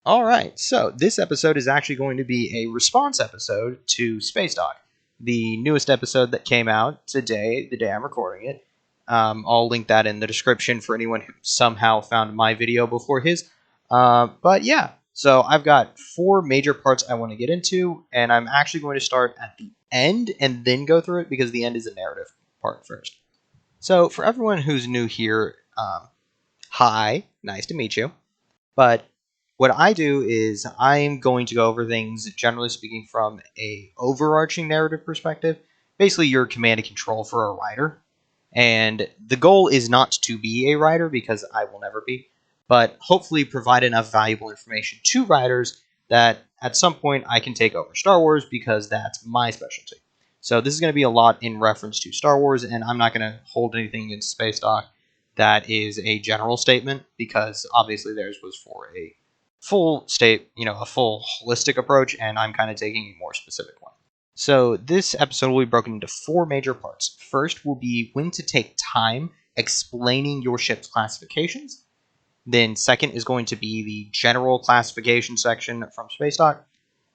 Alright, so this episode is actually going to be a response episode to SpaceDock, the newest episode that came out today, the day I'm recording it. I'll link that in the description for anyone who somehow found my video before his. But yeah, so I've got four major parts I want to get into, and I'm actually going to start at the end and then go through it because the end is a narrative part first. So for everyone who's new here, hi, nice to meet you. But what I do is I'm going to go over things, generally speaking, from a overarching narrative perspective. Basically, your command and control for a writer. And the goal is not to be a writer, because I will never be, but hopefully provide enough valuable information to writers that at some point I can take over Star Wars, because that's my specialty. So this is going to be a lot in reference to Star Wars, and I'm not going to hold anything against SpaceDock that is a general statement, because obviously theirs was for a full state, a full holistic approach, and I'm kind of taking a more specific one. So this episode will be broken into four major parts. First will be when to take time explaining your ship's classifications. Then second is going to be the general classification section from SpaceDock.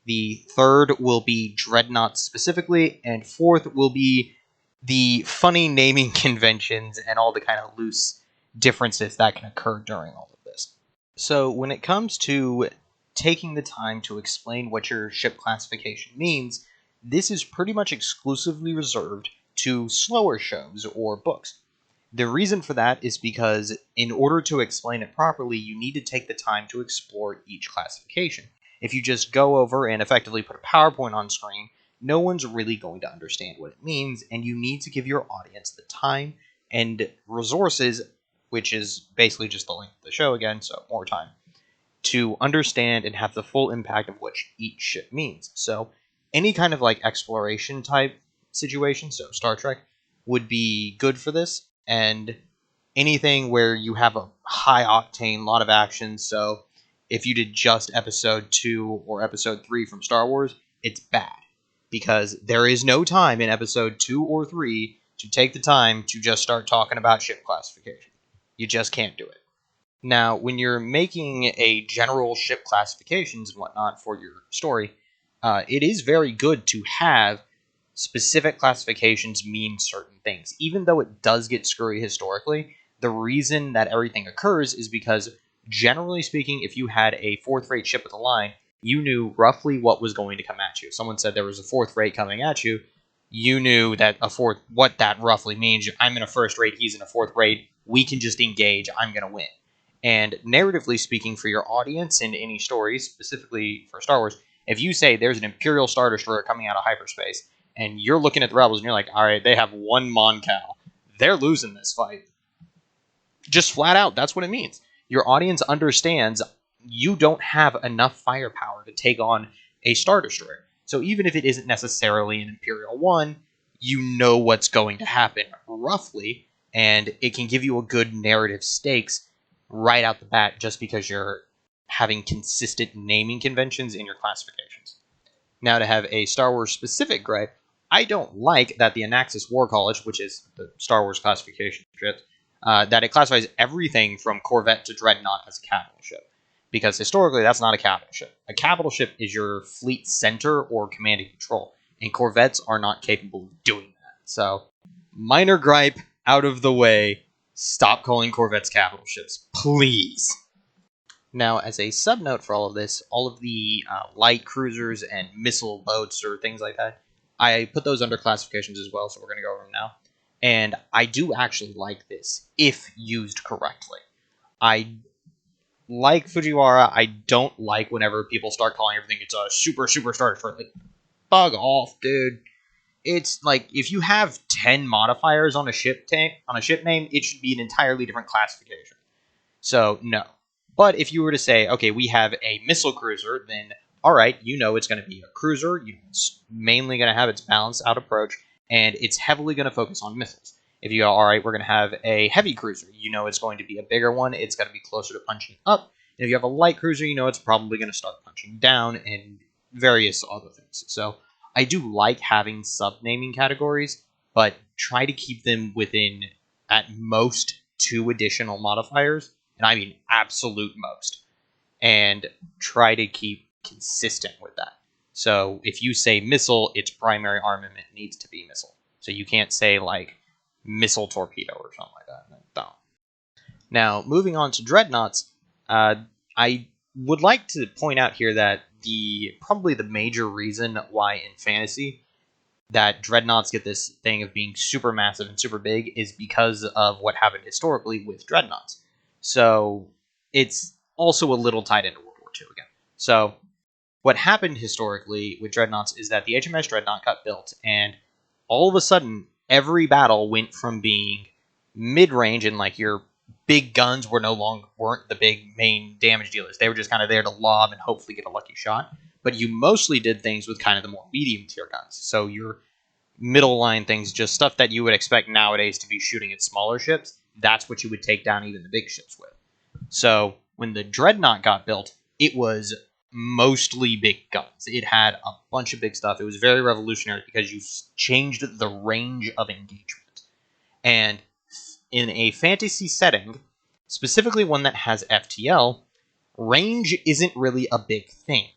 The third will be dreadnoughts specifically, and fourth will be the funny naming conventions and all the kind of loose differences that can occur during all of this. So when it comes to taking the time to explain what your ship classification means, this is pretty much exclusively reserved to slower shows or books. The reason for that is because in order to explain it properly, you need to take the time to explore each classification. If you just go over and effectively put a PowerPoint on screen, no one's really going to understand what it means, and you need to give your audience the time and resources, which is basically just the length of the show again, so more time, to understand and have the full impact of what each ship means. So any kind of exploration type situation, so Star Trek, would be good for this, and anything where you have a high octane, lot of action. So if you did just episode 2 or episode 3 from Star Wars, it's bad, because there is no time in episode 2 or 3 to take the time to just start talking about ship classification. You just can't do it. Now, when you're making a general ship classifications and whatnot for your story, it is very good to have specific classifications mean certain things. Even though it does get screwy historically, the reason that everything occurs is because, generally speaking, if you had a fourth-rate ship with a line, you knew roughly what was going to come at you. Someone said there was a fourth rate coming at you, you knew that what that roughly means. I'm in a first rate, he's in a fourth rate, we can just engage, I'm going to win. And narratively speaking, for your audience in any stories, specifically for Star Wars, if you say there's an Imperial Star Destroyer coming out of hyperspace, and you're looking at the Rebels and you're like, alright, they have one Mon Cal, they're losing this fight. Just flat out, that's what it means. Your audience understands you don't have enough firepower to take on a Star Destroyer. So even if it isn't necessarily an Imperial one, you know what's going to happen roughly, and it can give you a good narrative stakes right out the bat just because you're having consistent naming conventions in your classifications. Now, to have a Star Wars specific gripe, I don't like that the Anaxis War College, which is the Star Wars classification ship, that it classifies everything from Corvette to Dreadnought as a capital ship. Because historically, that's not a capital ship. A capital ship is your fleet center or command and control, and Corvettes are not capable of doing that. So, minor gripe out of the way, stop calling Corvettes capital ships, please. Now, as a subnote for all of this, all of the light cruisers and missile boats or things like that, I put those under classifications as well, so we're going to go over them now. And I do actually like this, if used correctly. I like Fujiwara. I don't like whenever people start calling everything it's a super Star Destroyer. Like, bug off, dude. It's like, if you have 10 modifiers on a ship name, it should be an entirely different classification. So, no. But if you were to say, okay, we have a missile cruiser, then, alright, it's going to be a cruiser, it's mainly going to have its balanced out approach, and it's heavily going to focus on missiles. If you go, alright, we're going to have a heavy cruiser, it's going to be a bigger one, it's going to be closer to punching up. And if you have a light cruiser, it's probably going to start punching down, and various other things. So, I do like having sub-naming categories, but try to keep them within, at most, 2 additional modifiers, and I mean absolute most. and try to keep consistent with that. So if you say missile, its primary armament needs to be missile. So you can't say like missile torpedo or something like that. No. Now, moving on to dreadnoughts, I would like to point out here that probably the major reason why in fantasy that dreadnoughts get this thing of being super massive and super big is because of what happened historically with dreadnoughts. So it's also a little tied into World War II again. So what happened historically with dreadnoughts is that the HMS Dreadnought got built, and all of a sudden, every battle went from being mid-range and like your big guns weren't the big main damage dealers. They were just kind of there to lob and hopefully get a lucky shot. But you mostly did things with kind of the more medium tier guns. So your middle line things, just stuff that you would expect nowadays to be shooting at smaller ships, that's what you would take down even the big ships with. So when the Dreadnought got built, it was mostly big guns. It had a bunch of big stuff. It was very revolutionary because you changed the range of engagement. And in a fantasy setting, specifically one that has FTL, range isn't really a big thing.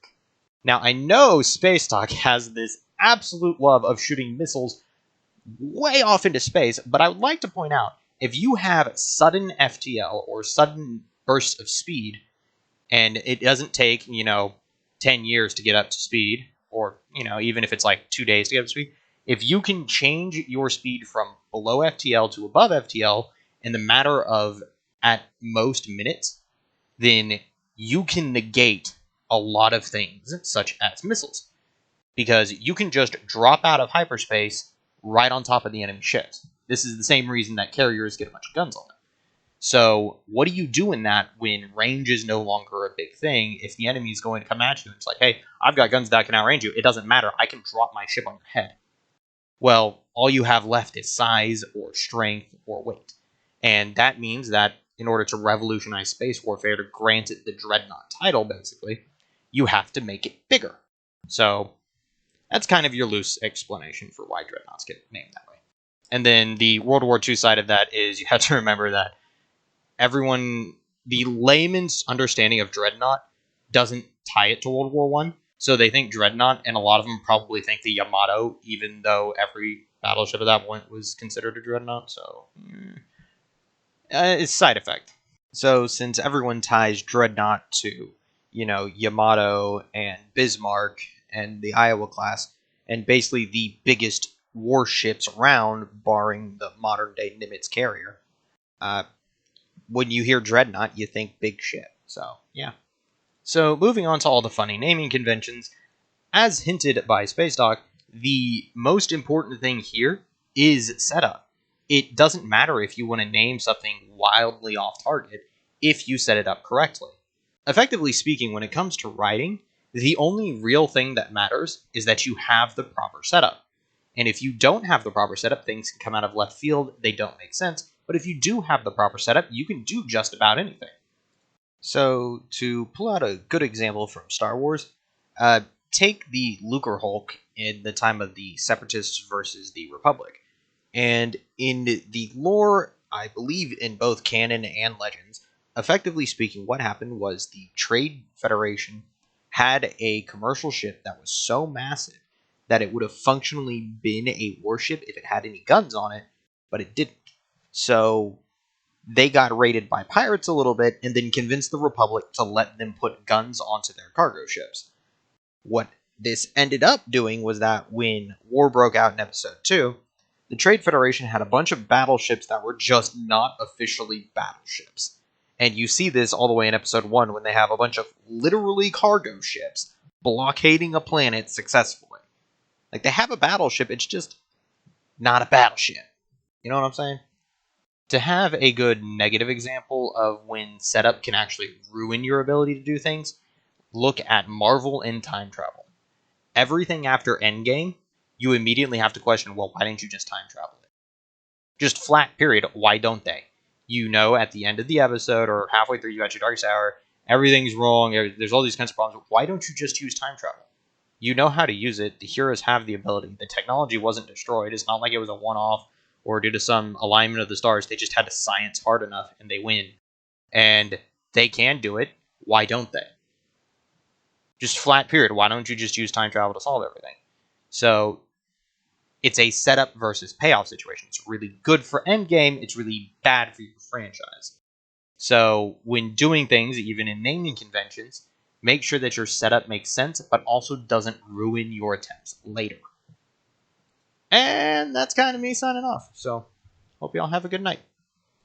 Now, I know SpaceDock has this absolute love of shooting missiles way off into space, but I would like to point out, if you have sudden FTL or sudden bursts of speed, and it doesn't take, 10 years to get up to speed, or, even if it's like 2 days to get up to speed, if you can change your speed from below FTL to above FTL in the matter of at most minutes, then you can negate a lot of things, such as missiles. Because you can just drop out of hyperspace right on top of the enemy ships. This is the same reason that carriers get a bunch of guns on them. So what do you do in that when range is no longer a big thing? If the enemy is going to come at you, it's like, hey, I've got guns that can outrange you. It doesn't matter. I can drop my ship on your head. Well, all you have left is size or strength or weight. And that means that in order to revolutionize space warfare, to grant it the Dreadnought title, basically, you have to make it bigger. So that's kind of your loose explanation for why Dreadnoughts get named that way. And then the World War II side of that is you have to remember that the layman's understanding of Dreadnought doesn't tie it to World War I. So they think Dreadnought, and a lot of them probably think the Yamato, even though every battleship at that point was considered a Dreadnought. So it's side effect. So since everyone ties Dreadnought to, Yamato and Bismarck and the Iowa class, and basically the biggest warships around, barring the modern-day Nimitz carrier, when you hear Dreadnought, you think big ship. So, yeah. So, moving on to all the funny naming conventions, as hinted by SpaceDock, the most important thing here is setup. It doesn't matter if you want to name something wildly off target if you set it up correctly. Effectively speaking, when it comes to writing, the only real thing that matters is that you have the proper setup. And if you don't have the proper setup, things can come out of left field, they don't make sense. But if you do have the proper setup, you can do just about anything. So, to pull out a good example from Star Wars, take the Lucrehulk in the time of the Separatists versus the Republic. And in the lore, I believe in both canon and legends, effectively speaking, what happened was the Trade Federation had a commercial ship that was so massive that it would have functionally been a warship if it had any guns on it, but it didn't. So they got raided by pirates a little bit and then convinced the Republic to let them put guns onto their cargo ships. What this ended up doing was that when war broke out in Episode 2, the Trade Federation had a bunch of battleships that were just not officially battleships. And you see this all the way in Episode 1 when they have a bunch of literally cargo ships blockading a planet successfully. Like, they have a battleship, it's just not a battleship. You know what I'm saying? To have a good negative example of when setup can actually ruin your ability to do things, look at Marvel and time travel. Everything after Endgame, you immediately have to question, well, why didn't you just time travel it? Just flat period, why don't they? At the end of the episode or halfway through, you got your Darkest Hour, everything's wrong, there's all these kinds of problems. Why don't you just use time travel? You know how to use it. The heroes have the ability. The technology wasn't destroyed. It's not like it was a one-off or due to some alignment of the stars. They just had to science hard enough and they win. And they can do it. Why don't they? Just flat period. Why don't you just use time travel to solve everything? So it's a setup versus payoff situation. It's really good for Endgame. It's really bad for your franchise. So when doing things, even in naming conventions, make sure that your setup makes sense, but also doesn't ruin your attempts later. And that's kind of me signing off. So hope y'all have a good night.